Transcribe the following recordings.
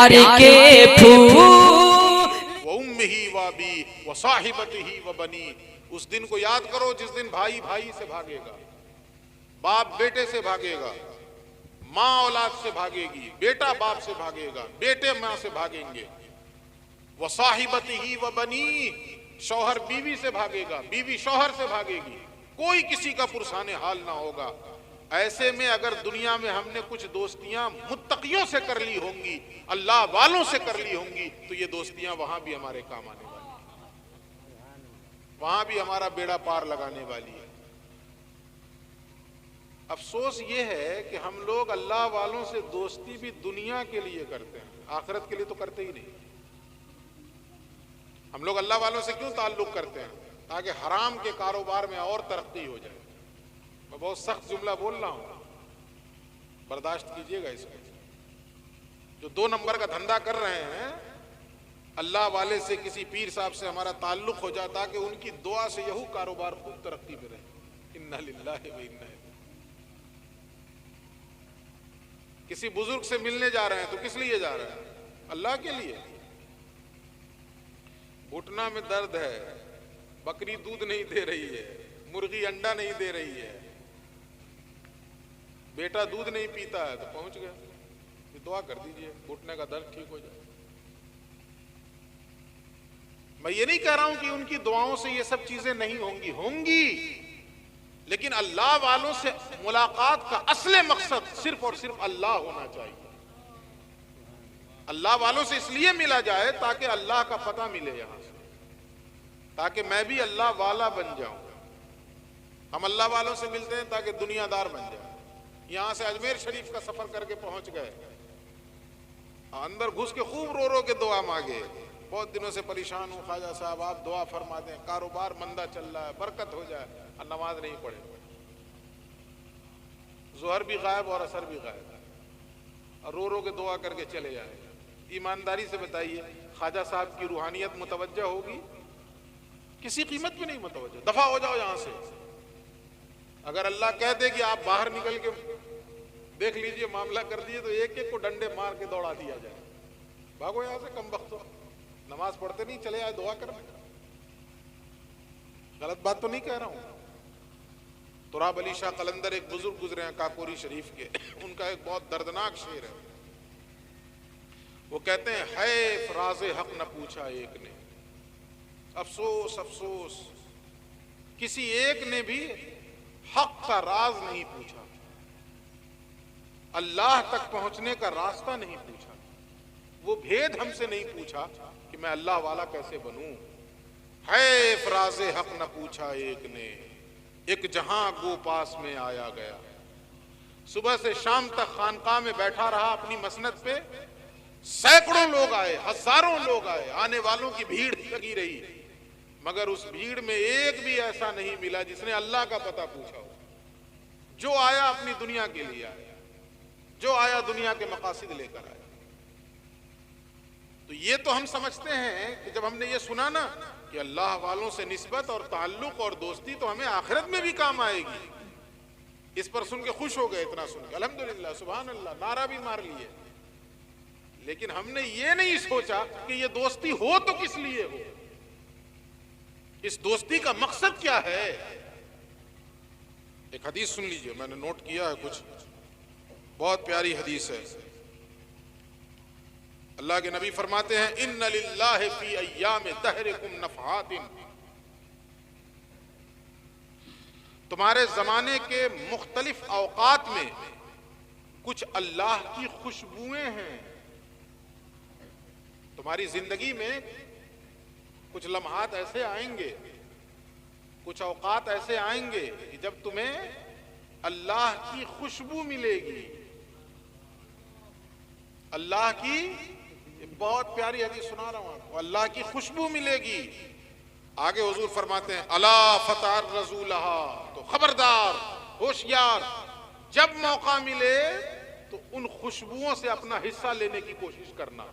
پیار کے پھول وَأُمِّهِ وَأَبِيهِ وَصَاحِبَتِهِ وَبَنِيهِ، اس دن کو یاد کرو جس دن بھائی بھائی سے بھاگے گا، باپ بیٹے سے بھاگے گا، ماں اولاد سے بھاگے گی، بیٹا باپ سے بھاگے گا، بیٹے ماں سے بھاگیں گے، وَصَاحِبَتِهِ وَبَنِيهِ، شوہر بیوی سے بھاگے گا، بیوی شوہر سے بھاگے گی، کوئی کسی کا پرسان حال نہ ہوگا۔ ایسے میں اگر دنیا میں ہم نے کچھ دوستیاں متقیوں سے کر لی ہوں گی، اللہ والوں سے کر لی ہوں گی، تو یہ دوستیاں وہاں بھی ہمارے کام آنے والی ہیں، وہاں بھی ہمارا بیڑا پار لگانے والی ہے۔ افسوس یہ ہے کہ ہم لوگ اللہ والوں سے دوستی بھی دنیا کے لیے کرتے ہیں، آخرت کے لیے تو کرتے ہی نہیں۔ ہم لوگ اللہ والوں سے کیوں تعلق کرتے ہیں؟ تاکہ حرام کے کاروبار میں اور ترقی ہو جائے۔ میں بہت سخت جملہ بول رہا ہوں، برداشت کیجئے گا اس کو۔ جو 2 نمبر کا دھندا کر رہے ہیں، اللہ والے سے کسی پیر صاحب سے ہمارا تعلق ہو جاتا کہ ان کی دعا سے یہو کاروبار خوب ترقی پہ رہے۔ انا للہ و انا الیہ۔ کسی بزرگ سے ملنے جا رہے ہیں تو کس لیے جا رہے ہیں؟ اللہ کے لیے۔ گھٹنا میں درد ہے، بکری دودھ نہیں دے رہی ہے، مرغی انڈا نہیں دے رہی ہے، بیٹا دودھ نہیں پیتا ہے، تو پہنچ گیا، دعا کر دیجئے گھٹنے کا درد ٹھیک ہو جائے۔ میں یہ نہیں کہہ رہا ہوں کہ ان کی دعاؤں سے یہ سب چیزیں نہیں ہوں گی، لیکن اللہ والوں سے ملاقات کا اصل مقصد صرف اور صرف اللہ ہونا چاہیے۔ اللہ والوں سے اس لیے ملا جائے تاکہ اللہ کا پتہ ملے یہاں سے، تاکہ میں بھی اللہ والا بن جاؤں۔ ہم اللہ والوں سے ملتے ہیں تاکہ دنیا دار بن جائے۔ یہاں سے اجمیر شریف کا سفر کر کے پہنچ گئے، اندر گھس کے خوب رو رو کے دعا مانگے، بہت دنوں سے پریشان ہوں خواجہ صاحب، آپ دعا فرما دیں، کاروبار مندہ چل رہا ہے، برکت ہو جائے، اور نماز نہیں پڑھے، ظہر بھی غائب اور عصر بھی غائب، اور رو رو کے دعا کر کے چلے جائے۔ ایمانداری سے بتائیے خواجہ صاحب کی روحانیت متوجہ ہوگی؟ کسی قیمت پہ نہیں متوجہ۔ دفع ہو جاؤ یہاں سے۔ اگر اللہ کہہ دے کہ آپ باہر نکل کے دیکھ لیجئے، معاملہ کر دیجئے، تو ایک ایک کو ڈنڈے مار کے دوڑا دیا جائے، بھاگو یہاں سے کم بختو، نماز پڑھتے نہیں، چلے آئے دعا کرنے۔ غلط بات تو نہیں کہہ رہا ہوں۔ تراب علی شاہ قلندر ایک بزرگ گزرے ہیں کاکوری شریف کے، ان کا ایک بہت دردناک شعر ہے، وہ کہتے ہیں حیف راز حق نہ پوچھا ایک نے، افسوس افسوس کسی ایک نے بھی حق کا راز نہیں پوچھا، اللہ تک پہنچنے کا راستہ نہیں پوچھا، وہ بھید ہم سے نہیں پوچھا کہ میں اللہ والا کیسے بنوں۔ حیف راز حق نہ پوچھا ایک نے، ایک جہاں گو پاس میں آیا گیا۔ صبح سے شام تک خانقاہ میں بیٹھا رہا اپنی مسند پہ، سینکڑوں لوگ آئے، ہزاروں لوگ آئے، آنے والوں کی بھیڑ لگی رہی، مگر اس بھیڑ میں ایک بھی ایسا نہیں ملا جس نے اللہ کا پتہ پوچھا ہو۔ جو آیا اپنی دنیا کے لیے آیا، جو آیا دنیا کے مقاصد لے کر آیا۔ تو یہ تو ہم سمجھتے ہیں کہ جب ہم نے یہ سنا نا کہ اللہ والوں سے نسبت اور تعلق اور دوستی تو ہمیں آخرت میں بھی کام آئے گی، اس پر سن کے خوش ہو گئے، اتنا سن کے الحمدللہ سبحان اللہ نعرہ بھی مار لیے، لیکن ہم نے یہ نہیں سوچا کہ یہ دوستی ہو تو کس لیے ہو، اس دوستی کا مقصد کیا ہے۔ ایک حدیث سن لیجئے، میں نے نوٹ کیا ہے کچھ، بہت پیاری حدیث ہے۔ اللہ کے نبی فرماتے ہیں ان للہ فی ایام دہرکم نفحات، تمہارے زمانے کے مختلف اوقات میں کچھ اللہ کی خوشبوئیں ہیں۔ تمہاری زندگی میں کچھ لمحات ایسے آئیں گے، کچھ اوقات ایسے آئیں گے کہ جب تمہیں اللہ کی خوشبو ملے گی، اللہ کی، بہت پیاری حدیث سنا رہا ہوں آپ کو، اللہ کی خوشبو ملے گی۔ آگے حضور فرماتے ہیں الا فتعرضوا لها، تو خبردار، ہوشیار، جب موقع ملے تو ان خوشبوؤں سے اپنا حصہ لینے کی کوشش کرنا،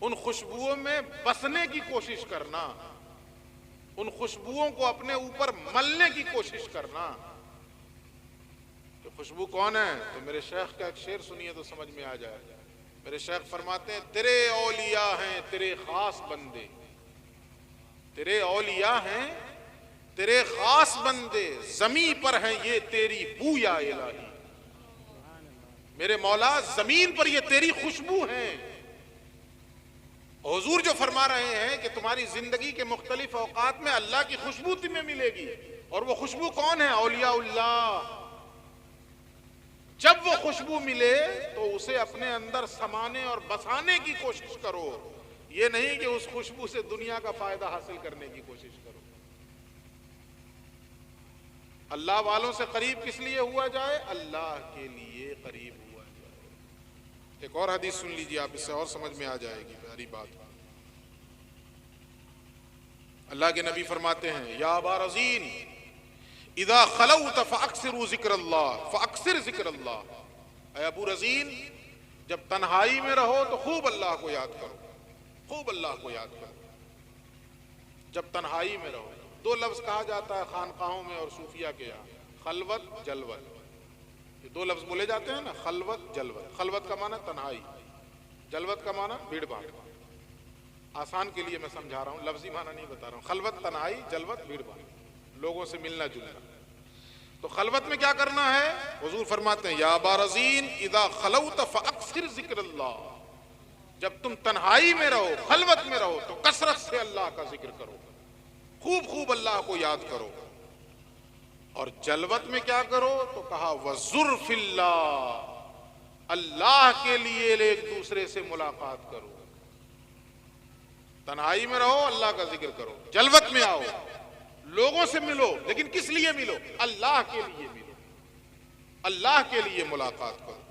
ان خوشبوؤں میں بسنے کی کوشش کرنا، ان خوشبوؤں کو اپنے اوپر ملنے کی کوشش کرنا۔ کہ خوشبو کون ہے؟ تو میرے شیخ کا ایک شعر سنیے تو سمجھ میں آ جائے. میرے شیخ فرماتے ہیں تیرے اولیاء ہیں تیرے خاص بندے، تیرے اولیاء ہیں تیرے خاص بندے، زمین پر ہیں یہ تیری بو یا الہی. میرے مولا زمین پر یہ تیری خوشبو ہیں. حضور جو فرما رہے ہیں کہ تمہاری زندگی کے مختلف اوقات میں اللہ کی خوشبو تمہیں ملے گی، اور وہ خوشبو کون ہے؟ اولیاء اللہ. جب وہ خوشبو ملے تو اسے اپنے اندر سمانے اور بسانے کی کوشش کرو، یہ نہیں کہ اس خوشبو سے دنیا کا فائدہ حاصل کرنے کی کوشش کرو. اللہ والوں سے قریب کس لیے ہوا جائے؟ اللہ کے لیے قریب ہوا جائے. ایک اور حدیث سن لیجیے آپ، اس سے اور سمجھ میں آ جائے گی پیاری بات. اللہ کے نبی فرماتے ہیں یا ابا رزین اذا خلوت فاکثروا ذکر اللہ فاکثر ذکر اللہ. اے ابو رزین جب تنہائی میں رہو تو خوب اللہ کو یاد کرو، خوب اللہ کو یاد کرو. جب تنہائی میں رہو، دو لفظ کہا جاتا ہے خانقاہوں میں اور صوفیہ کے یہاں، خلوت جلوت. یہ دو لفظ بولے جاتے ہیں نا، خلوت جلوت. خلوت کا معنی تنہائی، جلوت کا معنی بھیڑ بھاڑ. آسان کے لیے میں سمجھا رہا ہوں، لفظی معنی نہیں بتا رہا ہوں. خلوت تنہائی، جلوت بھیڑ بھاڑ، لوگوں سے ملنا جلنا. تو خلوت میں کیا کرنا ہے؟ حضور فرماتے ہیں یا ابا رزین اذا خلوت فاکثر ذکر اللہ. جب تم تنہائی میں رہو، خلوت میں رہو تو کثرت سے اللہ کا ذکر کرو، خوب خوب اللہ کو یاد کرو. اور جلوت میں کیا کرو؟ تو کہا وَزُرْ فِي اللَّهِ، اللہ کے لیے ایک دوسرے سے ملاقات کرو. تنہائی میں رہو، اللہ کا ذکر کرو. جلوت میں آؤ، لوگوں سے ملو، لیکن کس لیے ملو؟ اللہ کے لیے ملو، اللہ کے لیے ملاقات کرو.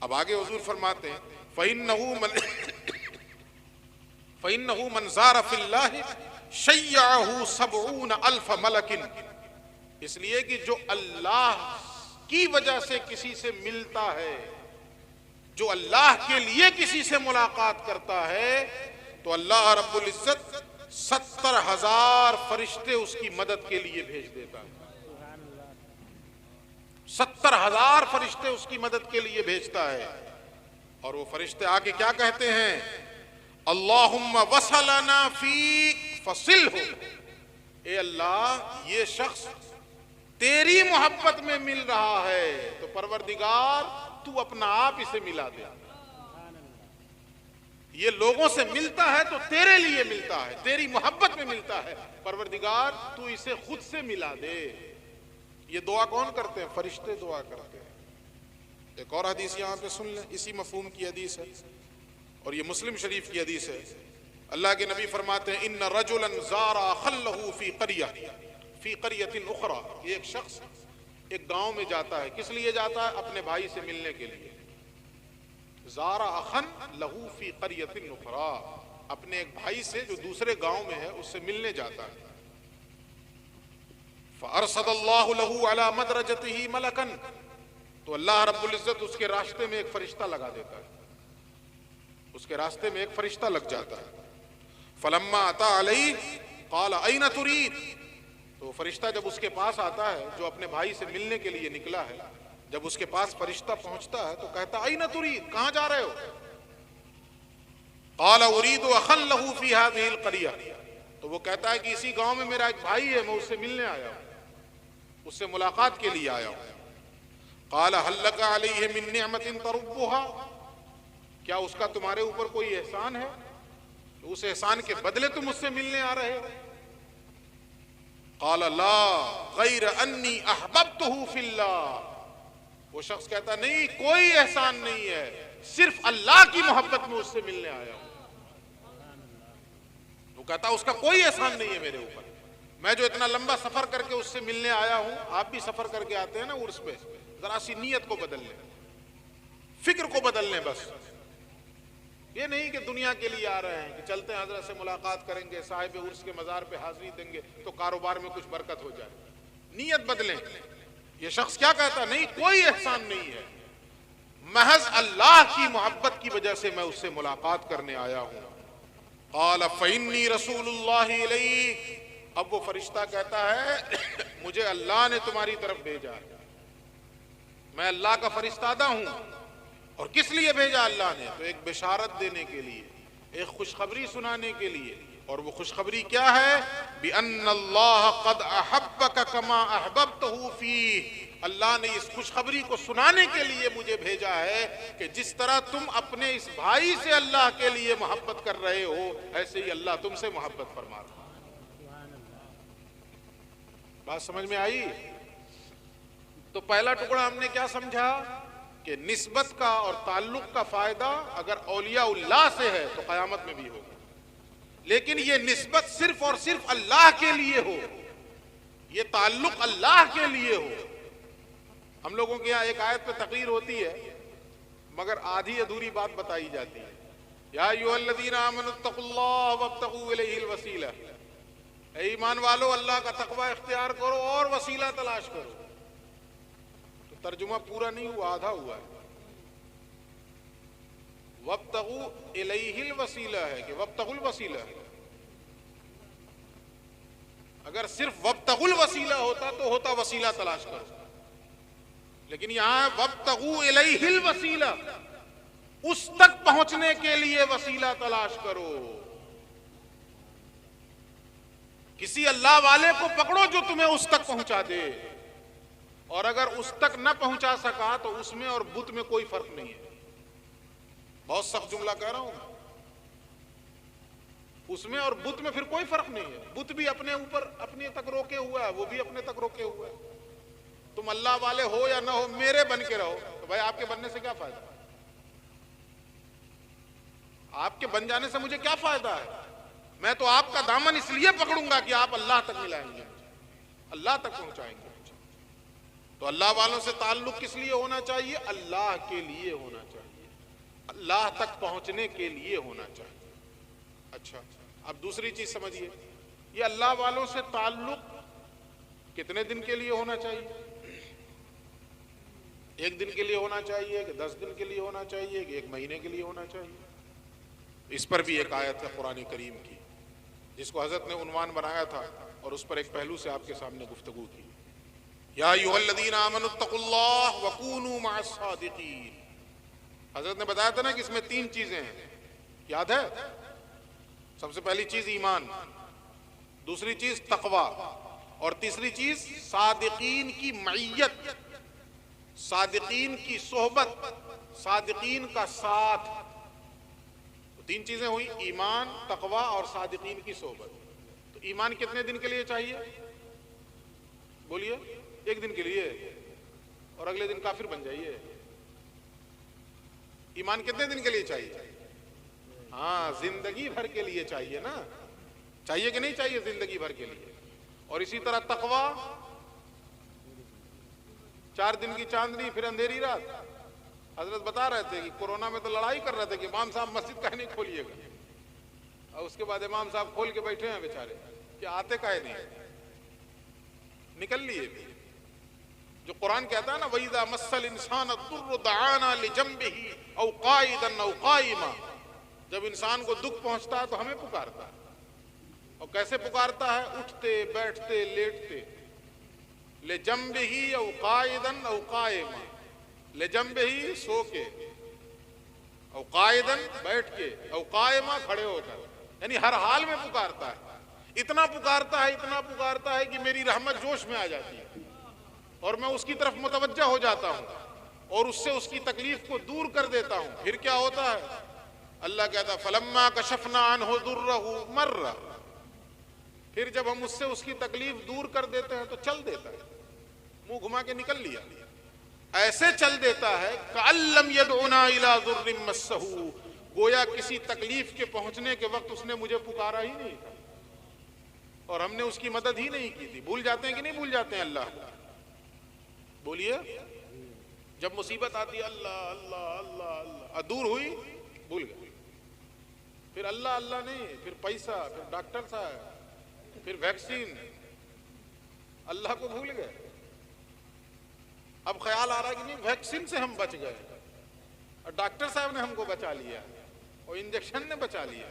اب آگے حضور فرماتے ہیں فَإِنَّهُ مَنْ زَارَ فِي اللَّهِ شَيَّعَهُ 70,000 مَلَكٍ. اس لیے کہ جو اللہ کی وجہ سے کسی سے ملتا ہے، جو اللہ کے لیے کسی سے ملاقات کرتا ہے، تو اللہ رب العزت 70,000 فرشتے اس کی مدد کے لیے بھیج دیتا ہے. 70,000 فرشتے اس کی مدد کے لیے بھیجتا ہے. اور وہ فرشتے آ کے کیا کہتے ہیں؟ اللہم وصلنا فیک فصلہ. اے اللہ یہ شخص تیری محبت میں مل رہا ہے تو پروردگار تو اپنا آپ اسے ملا دے. یہ لوگوں سے ملتا ہے تو تیرے لیے ملتا ہے، تیری محبت میں ملتا ہے، پروردگار تو اسے خود سے ملا دے. یہ دعا کون کرتے ہیں؟ فرشتے دعا کرتے ہیں. ایک اور حدیث یہاں پہ سن لیں، اسی مفہوم کی حدیث ہے اور یہ مسلم شریف کی حدیث ہے. اللہ کے نبی فرماتے ہیں ان رجلا زار اخلہ فی قریہ فی قریۃ اخری. یہ ایک شخص ایک گاؤں میں جاتا ہے. کس لیے جاتا ہے؟ اپنے بھائی سے ملنے کے لیے. زار اخن لہو فی قریۃ اخری، اپنے ایک بھائی سے جو دوسرے گاؤں میں ہے اس سے ملنے جاتا ہے. فارصد اللہ لہ علی مدرجتہ ملکا، تو اللہ رب العزت اس کے راستے میں ایک فرشتہ لگا دیتا ہے، اس کے راستے میں ایک فرشتہ لگ جاتا ہے. فلما اتی علیہ قال این ترید، تو فرشتہ جب اس کے پاس آتا ہے جو اپنے بھائی سے ملنے کے لیے نکلا ہے، جب اس کے پاس فرشتہ پہنچتا ہے تو کہتا این ترید، کہاں جا رہے ہو؟ قال ارید اخا لہ فی ہذہ القریہ، تو وہ کہتا ہے کہ اسی گاؤں میں میرا ایک بھائی ہے، میں اس سے ملنے آیا ہوں، اس سے ملاقات کے لیے آیا ہوں. قال هل لك علیہ من نعمت تربها، کیا اس کا تمہارے اوپر کوئی احسان ہے؟ اس احسان کے بدلے تم مجھ سے ملنے آ رہے ہو؟ قال لا غیر انی احببتہ فی اللہ، وہ شخص کہتا نہیں کوئی احسان نہیں ہے، صرف اللہ کی محبت میں اس سے ملنے آیا ہوں. وہ کہتا اس کا کوئی احسان نہیں ہے میرے اوپر، میں جو اتنا لمبا سفر کر کے اس سے ملنے آیا ہوں. آپ بھی سفر کر کے آتے ہیں نا عرس پہ، ذرا سی نیت کو بدل لیں، فکر کو بدل لیں. بس یہ نہیں کہ دنیا کے لیے آ رہے ہیں کہ چلتے ہیں حضرت سے ملاقات کریں گے، صاحب عرس کے مزار پہ حاضری دیں گے تو کاروبار میں کچھ برکت ہو جائے. نیت بدلیں. یہ شخص کیا کہتا؟ نہیں کوئی احسان نہیں ہے، محض اللہ کی محبت کی وجہ سے میں اس سے ملاقات کرنے آیا ہوں. قال فإنی رسول اللہ الیک، اب وہ فرشتہ کہتا ہے مجھے اللہ نے تمہاری طرف بھیجا ہے. میں اللہ کا فرستادہ ہوں. اور کس لیے بھیجا اللہ نے؟ تو ایک بشارت دینے کے لیے، ایک خوشخبری سنانے کے لیے. اور وہ خوشخبری کیا ہے؟ بِأَنَّ اللَّهَ قَدْ أَحَبَّكَ كَمَا أَحْبَبْتَهُ فِيهِ. اللہ نے اس خوشخبری کو سنانے کے لیے مجھے بھیجا ہے کہ جس طرح تم اپنے اس بھائی سے اللہ کے لیے محبت کر رہے ہو، ایسے ہی اللہ تم سے محبت فرما رہا ہے. بات سمجھ میں آئی؟ تو پہلا ٹکڑا ہم نے کیا سمجھا کہ نسبت کا اور تعلق کا فائدہ اگر اولیاء اللہ سے ہے تو قیامت میں بھی ہوگا، لیکن یہ نسبت صرف اور صرف اللہ کے لیے ہو، یہ تعلق اللہ کے لیے ہو. ہم لوگوں کے یہاں ایک آیت پہ تقریر ہوتی ہے مگر آدھی ادھوری بات بتائی جاتی ہے. یا ایھا الذین آمنوا اتقوا اللہ وابتغوا الیہ الوسیلہ. اے ایمان والو، اللہ کا تقوی اختیار کرو اور وسیلہ تلاش کرو. تو ترجمہ پورا نہیں ہوا، آدھا ہوا ہے. وابتغوا الیہ الوسیلہ ہے کہ وابتغوا الوسیلہ ہے. اگر صرف وابتغوا الوسیلہ ہوتا تو ہوتا وسیلہ تلاش کرو، لیکن یہاں وابتغوا الیہ الوسیلہ، اس تک پہنچنے کے لیے وسیلہ تلاش کرو. کسی اللہ والے کو پکڑو جو تمہیں اس تک پہنچا دے، اور اگر اس تک نہ پہنچا سکا تو اس میں اور بت میں کوئی فرق نہیں ہے. بہت سخت جملہ کہہ رہا ہوں. اس میں اور بت میں پھر کوئی فرق نہیں ہے. بت بھی اپنے اوپر اپنے تک روکے ہوا ہے، وہ بھی اپنے تک روکے ہوا ہے. تم اللہ والے ہو یا نہ ہو، میرے بن کے رہو. تو بھائی آپ کے بننے سے کیا فائدہ؟ آپ کے بن جانے سے مجھے کیا فائدہ ہے؟ میں تو آپ کا دامن اس لیے پکڑوں گا کہ آپ اللہ تک ملائیں گے، اللہ تک پہنچائیں گے. تو اللہ والوں سے تعلق کس لیے ہونا چاہیے؟ اللہ کے لیے ہونا چاہیے، اللہ تک پہنچنے کے لیے ہونا چاہیے. اچھا، اب دوسری چیز سمجھیے، یہ اللہ والوں سے تعلق کتنے دن کے لیے ہونا چاہیے؟ 1 دن کے لیے ہونا چاہیے کہ 10 دن کے لیے ہونا چاہیے کہ 1 مہینے کے لیے ہونا چاہیے؟ اس پر بھی ایک آیت ہے قرآن کریم کی جس کو حضرت نے عنوان بنایا تھا اور اس پر ایک پہلو سے آپ کے سامنے گفتگو کی. یا ایھا الذین آمنوا اتقوا اللہ وکونوا مع الصادقین. حضرت نے بتایا تھا نا کہ اس میں 3 چیزیں ہیں، یاد ہے؟ سب سے پہلی چیز ایمان، دوسری چیز تقوی، اور تیسری چیز صادقین کی معیت، صادقین کی صحبت، صادقین کا ساتھ. تو 3 چیزیں ہوئی، ایمان، تقوی اور صادقین کی صحبت. تو ایمان کتنے دن کے لیے چاہیے؟ بولیے. 1 دن کے لیے، اور اگلے دن کافر بن جائیے. ایمان کتنے دن کے لیے چاہیے؟ ہاں، زندگی بھر کے لیے چاہیے نا. چاہیے کہ نہیں چاہیے؟ زندگی بھر کے لیے. اور اسی طرح تقوی 4 دن کی چاندنی پھر اندھیری رات. حضرت بتا رہے تھے کہ کورونا میں تو لڑائی کر رہے تھے کہ امام صاحب مسجد کہیں نہیں کھولیے گا، اور اس کے بعد امام صاحب کھول کے بیٹھے ہیں بیچارے کہ آتے کہیں نہیں، نکل لیے بھی. جو قرآن کہتا ہے نا وَإِذَا مَسَّ الْإِنسَانَ الضُّرُّ دَعَانَا لِجَنبِهِ أَوْ قَاعِدًا أَوْ قَائِمًا. جب انسان کو دکھ پہنچتا ہے تو ہمیں پکارتا ہے. اور کیسے پکارتا ہے؟ اٹھتے بیٹھتے لیٹتے. لِجَنبِهِ أَوْ قَاعِدًا أَوْ قَائِمًا. لِجَنبِهِ سو کے، او قائدن بیٹھ کے، او قائمہ کھڑے ہو کر، یعنی ہر حال میں پکارتا ہے. اتنا پکارتا ہے، اتنا پکارتا ہے کہ میری رحمت جوش میں آ جاتی ہے اور میں اس کی طرف متوجہ ہو جاتا ہوں اور اس سے اس کی تکلیف کو دور کر دیتا ہوں. پھر کیا ہوتا ہے؟ اللہ کہتا ہے فَلَمَّا كَشَفْنَا عَنْهُ ضُرَّهُ مَرَّ. پھر جب ہم اس سے اس کی تکلیف دور کر دیتے ہیں تو چل دیتا ہے، منہ گھما کے نکل لیا. ایسے چل دیتا ہے كَأَن لَّمْ يَدْعُنَا إِلَىٰ ضُرٍّ مَّسَّهُ. گویا کسی تکلیف کے پہنچنے کے وقت اس نے مجھے پکارا ہی نہیں تھا اور ہم نے اس کی مدد ہی نہیں کی تھی. بھول جاتے ہیں کہ نہیں بھول جاتے ہیں اللہ کو؟ بولیے. جب مصیبت آتی ہے اللہ اللہ اللہ اللہ، دور ہوئی بھول گئے. پھر اللہ اللہ نہیں، پھر پیسہ، پھر ڈاکٹر صاحب، پھر ویکسین، اللہ کو بھول گئے. اب خیال آ رہا ہے کہ نہیں ویکسین سے ہم بچ گئے اور ڈاکٹر صاحب نے ہم کو بچا لیا اور انجیکشن نے بچا لیا،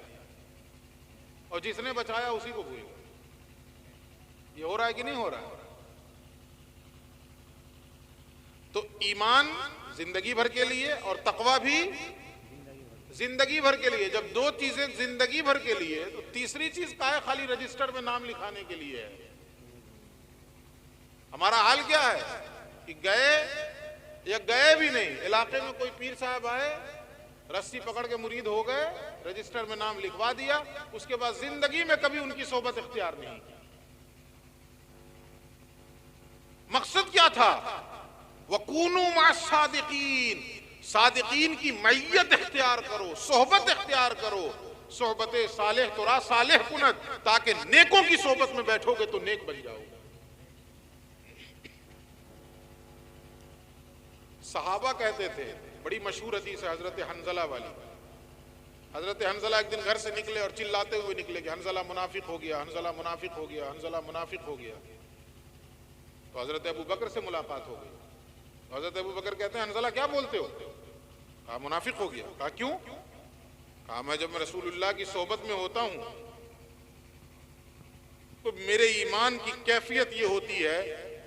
اور جس نے بچایا اسی کو بھول گئے. یہ ہو رہا ہے کہ نہیں ہو رہا ہے؟ تو ایمان زندگی بھر کے لیے اور تقویٰ بھی زندگی بھر کے لیے. جب دو چیزیں زندگی بھر کے لیے تو تیسری چیز کا ہے خالی رجسٹر میں نام لکھانے کے لیے ہے. ہمارا حال کیا ہے کہ گئے یا گئے بھی نہیں, علاقے میں کوئی پیر صاحب آئے, رسی پکڑ کے مرید ہو گئے, رجسٹر میں نام لکھوا دیا, اس کے بعد زندگی میں کبھی ان کی صحبت اختیار نہیں کی. مقصد کیا تھا؟ وَكُونُوا مَعَ الصَّادِقِينَ, صادقین کی معیت اختیار کرو, صحبت اختیار کرو. صحبت صالح تو را صالح کنت, تاکہ نیکوں کی صحبت میں بیٹھو گے تو نیک بن جاؤ گے. صحابہ کہتے تھے, بڑی مشہور حدیث ہے حضرت حنظلہ والی. حضرت حنظلہ ایک دن گھر سے نکلے اور چلاتے ہوئے نکلے کہ حنظلہ منافق ہو گیا, حنظلہ منافق ہو گیا, حنظلہ منافق ہو گیا. تو حضرت ابو بکر سے ملاقات ہو گئی. حضرت ابو بکر کہتے ہیں حنظلہ کیا بولتے ہو؟ کہا منافق ہو گیا. کہا کیوں؟ کہا میں جب میں رسول اللہ کی صحبت میں ہوتا ہوں تو میرے ایمان کی کیفیت یہ ہوتی ہے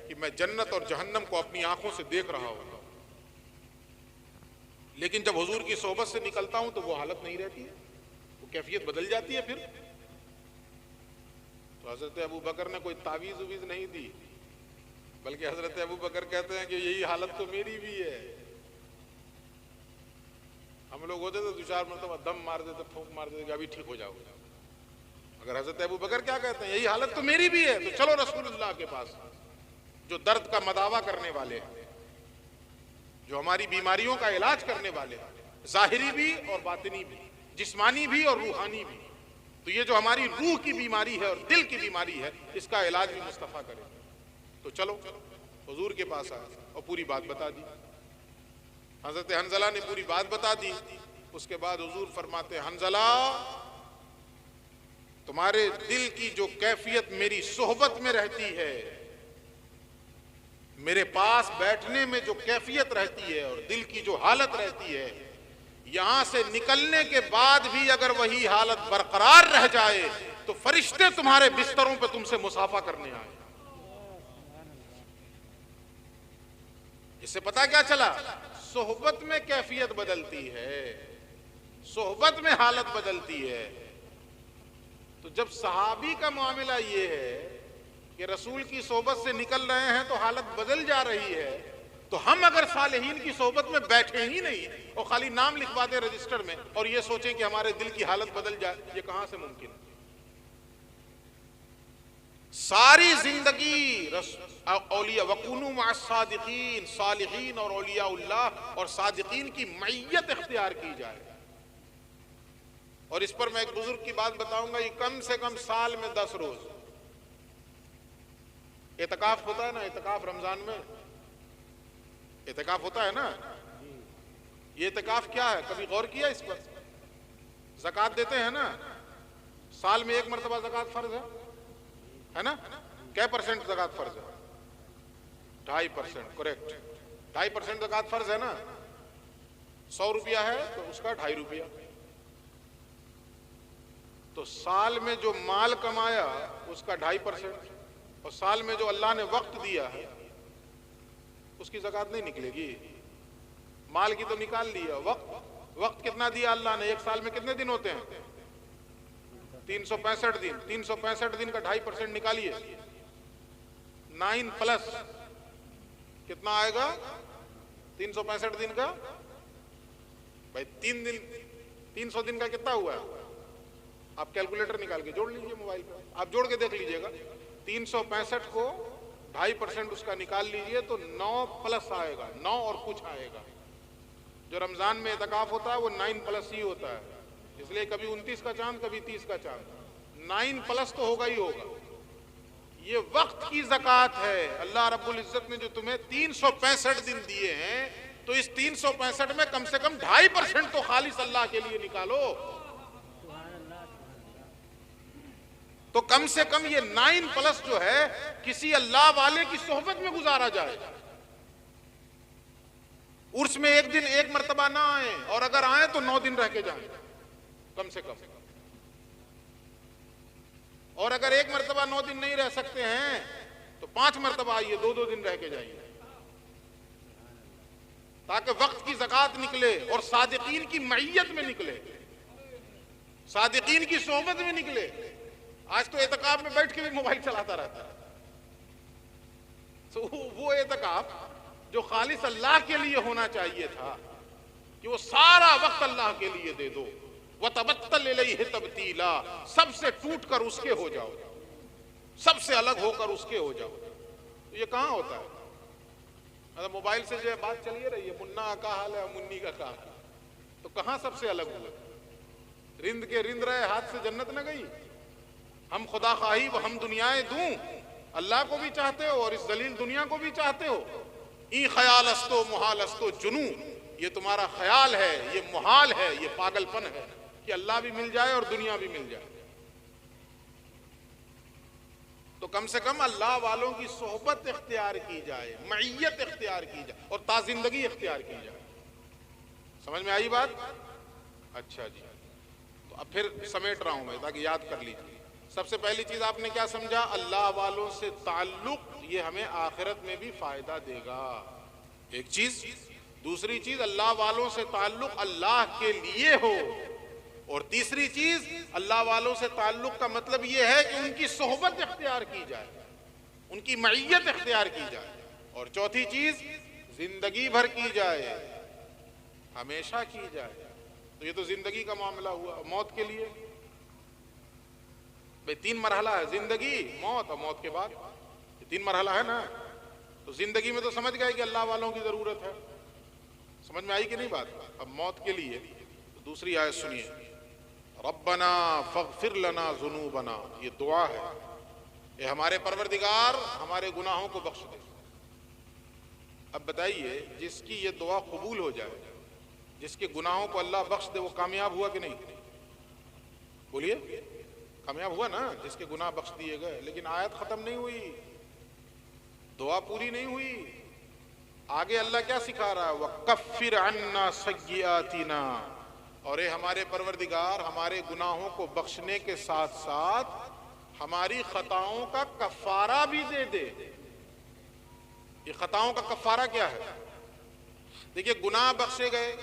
کہ میں جنت اور جہنم کو اپنی آنکھوں سے دیکھ رہا ہوں, لیکن جب حضور کی صحبت سے نکلتا ہوں تو وہ حالت نہیں رہتی ہے, وہ کیفیت بدل جاتی ہے پھر. تو حضرت ابو بکر نے کوئی تعویذ ویز نہیں دی, بلکہ حضرت ابو بکر کہتے ہیں کہ یہی حالت تو میری بھی ہے. ہم لوگ ہوتے تو 2-4 مرتبہ دم مار دیتے, پھونک مار دیتے کہ ابھی ٹھیک ہو جاؤ. اگر حضرت ابو بکر کیا کہتے ہیں, یہی حالت تو میری بھی ہے, تو چلو رسول اللہ کے پاس, جو درد کا مداوا کرنے والے ہیں, جو ہماری بیماریوں کا علاج کرنے والے ہیں, ظاہری بھی اور باطنی بھی, جسمانی بھی اور روحانی بھی. تو یہ جو ہماری روح کی بیماری ہے اور دل کی بیماری ہے, اس کا علاج بھی مصطفیٰ کرے. تو چلو حضور کے پاس آئے اور پوری بات بتا دی. حضرت حنظلہ نے پوری بات بتا دی. اس کے بعد حضور فرماتے ہیں حنظلہ, تمہارے دل کی جو کیفیت میری صحبت میں رہتی ہے, میرے پاس بیٹھنے میں جو کیفیت رہتی ہے اور دل کی جو حالت رہتی ہے, یہاں سے نکلنے کے بعد بھی اگر وہی حالت برقرار رہ جائے تو فرشتے تمہارے بستروں پہ تم سے مصافحہ کرنے آئے. اس سے پتا کیا چلا؟ صحبت میں کیفیت بدلتی ہے, صحبت میں حالت بدلتی ہے. تو جب صحابی کا معاملہ یہ ہے کہ رسول کی صحبت سے نکل رہے ہیں تو حالت بدل جا رہی ہے, تو ہم اگر صالحین کی صحبت میں بیٹھے ہی نہیں اور خالی نام لکھوا دیں رجسٹر میں اور یہ سوچیں کہ ہمارے دل کی حالت بدل جائے, یہ کہاں سے ممکن ہے؟ ساری زندگی اولیاء وَكُونُوا مَعَ الصَّادِقِينَ, صالحین اور اولیاء اللہ اور صادقین کی معیت اختیار کی جائے. اور اس پر میں ایک بزرگ کی بات بتاؤں گا, یہ کم سے کم سال میں 10 روز اعتکاف ہوتا ہے نا. اعتکاف رمضان میں اعتکاف ہوتا ہے نا. یہ اعتکاف کیا ہے, کبھی غور کیا اس پر؟ زکوٰۃ دیتے ہیں نا, سال میں 1 مرتبہ زکوٰۃ فرض ہے نا. کیا % زکوٰۃ فرض ہے؟ 2.5%. کریکٹ, 2.5% زکوٰۃ فرض ہے نا. 100 روپیہ ہے تو اس کا 2.5 روپیہ. تو سال میں جو مال کمایا اس کا 2.5%, اور سال میں جو اللہ نے وقت دیا ہے اس کی زکوٰۃ نہیں نکلے گی. مال کی تو نکال لیا, وقت کتنا دیا اللہ نے؟ ایک سال میں کتنے دن ہوتے ہیں؟ 365 دن. 365 دن کا 2.5% نکالیے, 9+ کتنا آئے گا 365 دن کا؟ بھائی 3 دن 300 دن کا کتنا ہوا ہے؟ آپ کیلکولیٹر نکال کے جوڑ لیجئے, موبائل پہ آپ جوڑ کے دیکھ لیجئے گا. 365 کو 2.5% اس کا نکال لیجئے تو 9+ آئے گا, 9 اور کچھ آئے گا. جو رمضان میں اعتکاف ہوتا ہے وہ 9+ ہی ہوتا ہے, اس لیے کبھی 29 کا چاند کبھی 30 کا چاند. 9+ تو ہوگا ہی ہوگا. یہ وقت کی زکوٰۃ ہے. اللہ رب العزت نے جو تمہیں 365 دن دیے ہیں تو اس 365 میں کم سے کم 2.5% تو خالص اللہ کے لیے نکالو. تو کم سے کم یہ 9+ جو ہے کسی اللہ والے کی صحبت میں گزارا جائے. عرس میں 1 دن 1 مرتبہ نہ آئیں, اور اگر آئیں تو 9 دن رہ کے جائیں کم سے کم. اور اگر 1 مرتبہ 9 دن نہیں رہ سکتے ہیں تو 5 مرتبہ آئیے, 2 دن رہ کے جائیے. تاکہ وقت کی زکوٰۃ نکلے اور صادقین کی معیت میں نکلے، صادقین کی صحبت میں نکلے۔ آج تو اعتکاف میں بیٹھ کے بھی موبائل چلاتا رہتا ہے۔ تو وہ اعتکاف جو خالص اللہ کے لیے ہونا چاہیے تھا کہ وہ سارا وقت اللہ کے لیے دے دو، وَتَبَتَّلْ إِلَيْهِ تَبْتِيلًا، سب سے ٹوٹ کر اس کے ہو جاؤ، سب سے الگ ہو کر اس کے ہو جاؤ۔ تو یہ کہاں ہوتا ہے؟ مطلب موبائل سے جو ہے بات چلیے رہی ہے، منا کا حال ہے منی کا حال ہے، تو کہاں سب سے الگ ہوئے؟ رند کے رند رہے ہاتھ سے جنت نہ گئی۔ ہم خدا خواہی و ہم دنیائیں دوں، اللہ کو بھی چاہتے ہو اور اس ذلیل دنیا کو بھی چاہتے ہو۔ ای خیال استو محال استو جنوں، یہ تمہارا خیال ہے، یہ محال ہے، یہ پاگل پن ہے کہ اللہ بھی مل جائے اور دنیا بھی مل جائے۔ تو کم سے کم اللہ والوں کی صحبت اختیار کی جائے، معیت اختیار کی جائے اور تازندگی اختیار کی جائے۔ سمجھ میں آئی بات؟ اچھا جی، تو اب پھر سمیٹ رہا ہوں میں تاکہ یاد کر لیجیے۔ سب سے پہلی چیز آپ نے کیا سمجھا؟ اللہ والوں سے تعلق یہ ہمیں آخرت میں بھی فائدہ دے گا، ایک چیز۔ دوسری چیز، اللہ والوں سے تعلق اللہ کے لیے ہو، اور تیسری چیز، اللہ والوں سے تعلق کا مطلب یہ ہے کہ ان کی صحبت اختیار کی جائے، ان کی معیت اختیار کی جائے، اور چوتھی چیز، زندگی بھر کی جائے، ہمیشہ کی جائے۔ تو یہ تو زندگی کا معاملہ ہوا۔ موت کے لیے بھئی تین مرحلہ ہے، زندگی، موت اور موت کے بعد، یہ تین مرحلہ ہے نا۔ تو زندگی میں تو سمجھ گئے کہ اللہ والوں کی ضرورت ہے، سمجھ میں آئی کہ نہیں بات؟ اب موت کے لیے دوسری آیت سنیے، ربنا فاغفر لنا ذنوبنا، یہ دعا ہے، اے ہمارے پروردگار ہمارے گناہوں کو بخش دے۔ اب بتائیے، جس کی یہ دعا قبول ہو جائے، جس کے گناہوں کو اللہ بخش دے، وہ کامیاب ہوا کہ نہیں؟ بولیے، کامیاب ہوا نا، جس کے گناہ بخش دیے گئے۔ لیکن آیت ختم نہیں ہوئی، دعا پوری نہیں ہوئی۔ آگے اللہ کیا سکھا رہا ہے؟ وَكَفِّرْ عَنَّا سَيِّئَاتِنَا، اور اے ہمارے پروردگار ہمارے گناہوں کو بخشنے کے ساتھ ساتھ ہماری خطاؤں کا کفارہ بھی دے دے۔ یہ خطاؤں کا کفارہ کیا ہے؟ دیکھیے، گناہ بخشے گئے،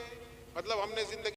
مطلب ہم نے زندگی